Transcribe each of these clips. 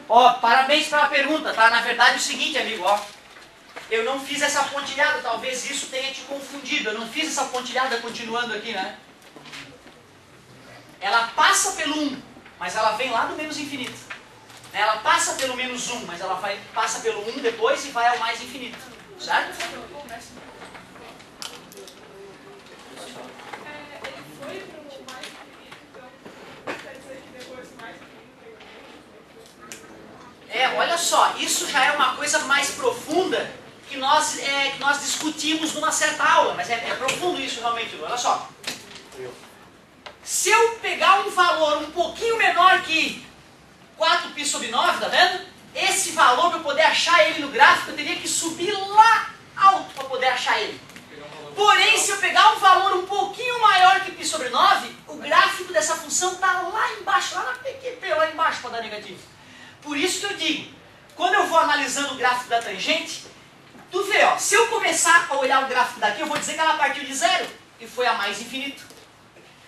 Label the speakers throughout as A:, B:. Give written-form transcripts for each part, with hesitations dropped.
A: Ó, parabéns pela pergunta, tá? Na verdade é o seguinte, amigo, ó. Eu não fiz essa pontilhada, talvez isso tenha te confundido. Eu não fiz essa pontilhada continuando aqui, né? Ela passa pelo 1, mas ela vem lá do menos infinito. Ela passa pelo menos 1, mas ela passa pelo 1 depois e vai ao mais infinito. Certo? Olha só, isso já é uma coisa mais profunda que nós discutimos numa certa aula, mas é profundo isso realmente, olha só. Se eu pegar um valor um pouquinho menor que 4π/9, tá vendo? Esse valor, para eu poder achar ele no gráfico, eu teria que subir lá alto para poder achar ele. Porém, se eu pegar um valor um pouquinho maior que π/9, o gráfico dessa função está lá embaixo, lá na PQP, lá embaixo para dar negativo. Por isso que eu digo, quando eu vou analisando o gráfico da tangente, tu vê, ó, se eu começar a olhar o gráfico daqui, eu vou dizer que ela partiu de 0 e foi a mais infinito.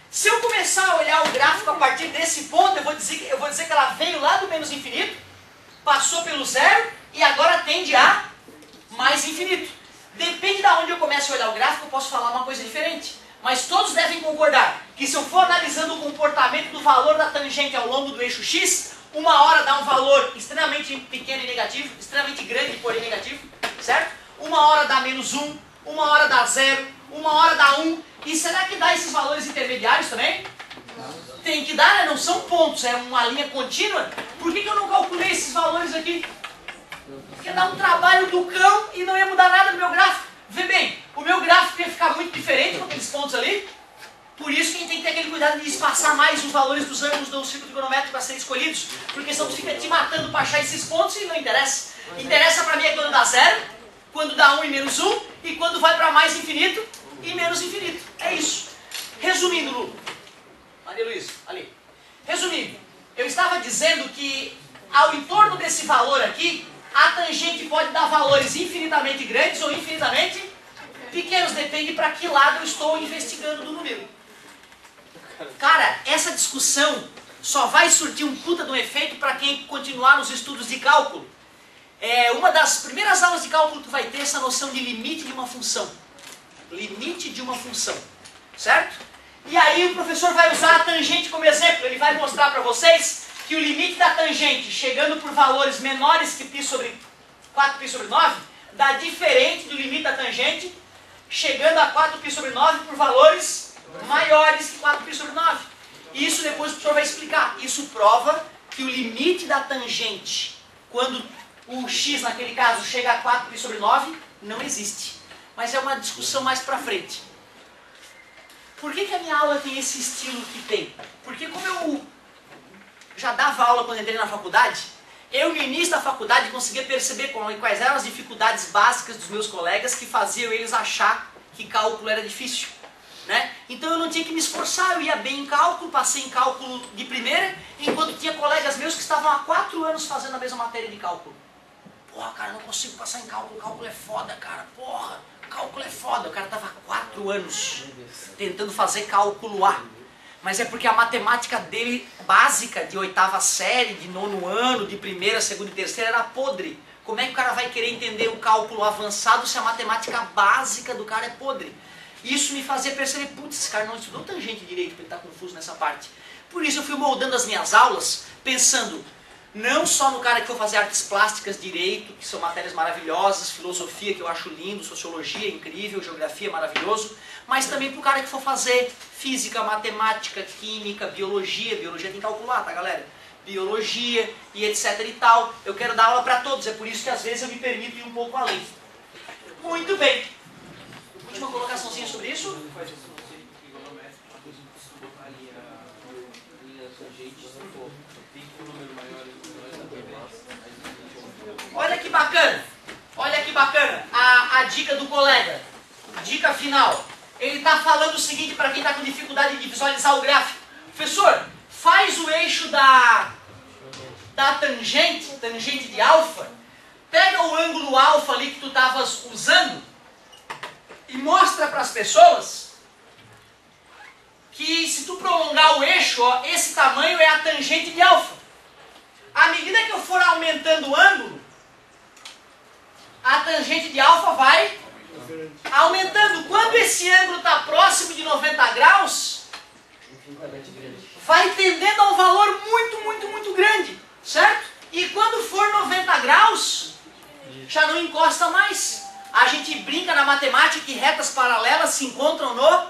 A: Se eu começar a olhar o gráfico a partir desse ponto, eu vou dizer que ela veio lá do menos infinito, passou pelo 0 e agora tende a mais infinito. Depende de onde eu começo a olhar o gráfico, eu posso falar uma coisa diferente. Mas todos devem concordar que se eu for analisando o comportamento do valor da tangente ao longo do eixo x, uma hora dá um valor extremamente pequeno e negativo, extremamente grande, porém negativo, certo? Uma hora dá menos 1, uma hora dá 0, uma hora dá 1. E será que dá esses valores intermediários também? Tem que dar, né? Não são pontos, é uma linha contínua. Por que eu não calculei esses valores aqui? Porque dá um trabalho do cão e não ia mudar nada no meu gráfico. Vê bem, o meu gráfico ia ficar muito diferente com aqueles pontos ali. Por isso que a gente tem que ter aquele cuidado de espaçar mais os valores dos ângulos do círculo trigonométrico para serem escolhidos. Porque senão tu fica te matando para achar esses pontos e não interessa. Interessa para mim é quando dá 0, quando dá 1 e menos 1, e quando vai para mais infinito e menos infinito. É isso. Resumindo, Lu. Maria Luísa, ali. Resumindo, eu estava dizendo que ao entorno desse valor aqui, a tangente pode dar valores infinitamente grandes ou infinitamente pequenos. Depende para que lado eu estou investigando do número. Cara, essa discussão só vai surtir um puta de um efeito para quem continuar nos estudos de cálculo. Uma das primeiras aulas de cálculo tu vai ter essa noção de limite de uma função. Limite de uma função, certo? E aí o professor vai usar a tangente como exemplo. Ele vai mostrar para vocês que o limite da tangente, chegando por valores menores que 4π/9, dá diferente do limite da tangente, chegando a 4π/9 por valores maiores que 4π/9. Isso depois o professor vai explicar. Isso prova que o limite da tangente, quando o x, naquele caso, chega a 4π/9, não existe. Mas é uma discussão mais pra frente. Por que a minha aula tem esse estilo que tem? Porque como eu já dava aula quando entrei na faculdade, eu no início da faculdade conseguia perceber quais eram as dificuldades básicas dos meus colegas que faziam eles achar que cálculo era difícil, né? Então eu não tinha que me esforçar, eu ia bem em cálculo, passei em cálculo de primeira, enquanto tinha colegas meus que estavam há 4 anos fazendo a mesma matéria de cálculo. Porra, cara, eu não consigo passar em cálculo, cálculo é foda, cara, porra, cálculo é foda. O cara estava há 4 anos tentando fazer cálculo A. Mas é porque a matemática dele, básica, de 8ª série, de 9º ano, de 1ª, 2ª e 3ª, era podre. Como é que o cara vai querer entender o cálculo avançado se a matemática básica do cara é podre? Isso me fazia perceber, putz, esse cara não estudou tangente direito, porque ele está confuso nessa parte. Por isso eu fui moldando as minhas aulas, pensando não só no cara que for fazer artes plásticas, direito, que são matérias maravilhosas, filosofia, que eu acho lindo, sociologia, incrível, geografia, maravilhoso, mas também para o cara que for fazer física, matemática, química, biologia. Biologia tem que calcular, tá, galera? Biologia e etc e tal. Eu quero dar aula para todos, é por isso que às vezes eu me permito ir um pouco além. Muito bem. Última colocaçãozinha sobre isso? Olha que bacana, olha que bacana a dica do colega, dica final. Ele está falando o seguinte para quem está com dificuldade de visualizar o gráfico. Professor, faz o eixo da tangente de alfa, pega o ângulo alfa ali que tu estavas usando e mostra para as pessoas que se tu prolongar o eixo, ó, esse tamanho é a tangente de alfa. À medida que eu for aumentando o ângulo, a tangente de alfa vai aumentando. Quando esse ângulo está próximo de 90 graus, vai tendendo a um valor muito grande, certo? E quando for 90 graus, já não encosta mais. A gente brinca na matemática que retas paralelas se encontram no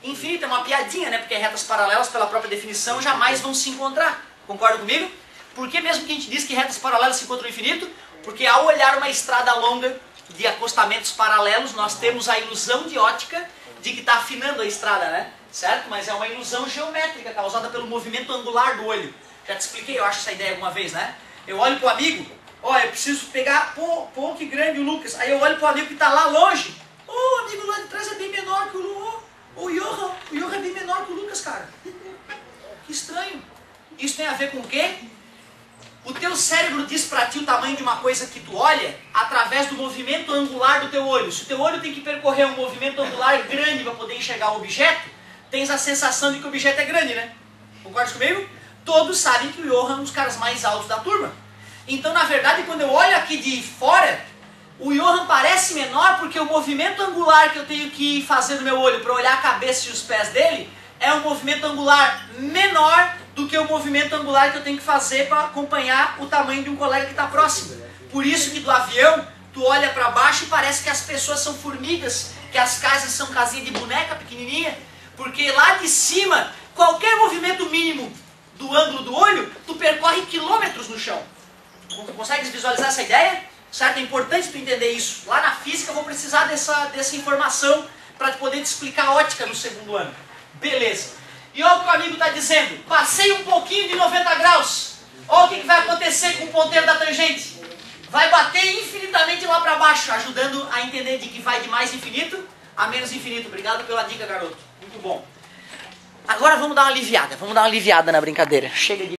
A: infinito. É uma piadinha, né? Porque retas paralelas, pela própria definição, jamais vão se encontrar. Concorda comigo? Por que mesmo que a gente diz que retas paralelas se encontram no infinito? Porque ao olhar uma estrada longa de acostamentos paralelos, nós temos a ilusão de ótica de que está afinando a estrada, né? Certo? Mas é uma ilusão geométrica causada pelo movimento angular do olho. Já te expliquei, eu acho, essa ideia alguma vez, né? Eu olho para o amigo, ó, eu preciso pegar, pô, que grande o Lucas. Aí eu olho para o amigo que está lá longe. O amigo lá de trás é bem menor que o Lu. O Johan é bem menor que o Lucas, cara. Que estranho. Isso tem a ver com o quê? O teu cérebro diz para ti o tamanho de uma coisa que tu olha através do movimento angular do teu olho. Se o teu olho tem que percorrer um movimento angular grande para poder enxergar o objeto, tens a sensação de que o objeto é grande, né? Concorda comigo? Todos sabem que o Johan é um dos caras mais altos da turma. Então, na verdade, quando eu olho aqui de fora, o Johan parece menor porque o movimento angular que eu tenho que fazer no meu olho para olhar a cabeça e os pés dele é um movimento angular menor do que o movimento angular que eu tenho que fazer para acompanhar o tamanho de um colega que está próximo. Por isso que do avião, tu olha para baixo e parece que as pessoas são formigas, que as casas são casinha de boneca pequenininha, porque lá de cima, qualquer movimento mínimo do ângulo do olho, tu percorre quilômetros no chão. Consegues visualizar essa ideia? Certo? É importante tu entender isso. Lá na física eu vou precisar dessa informação para poder te explicar a ótica no segundo ano. Beleza. E olha o que o amigo está dizendo. Passei um pouquinho de 90 graus. Olha o que vai acontecer com o ponteiro da tangente. Vai bater infinitamente lá para baixo, ajudando a entender de que vai de mais infinito a menos infinito. Obrigado pela dica, garoto. Muito bom. Agora vamos dar uma aliviada. Vamos dar uma aliviada na brincadeira. Chega de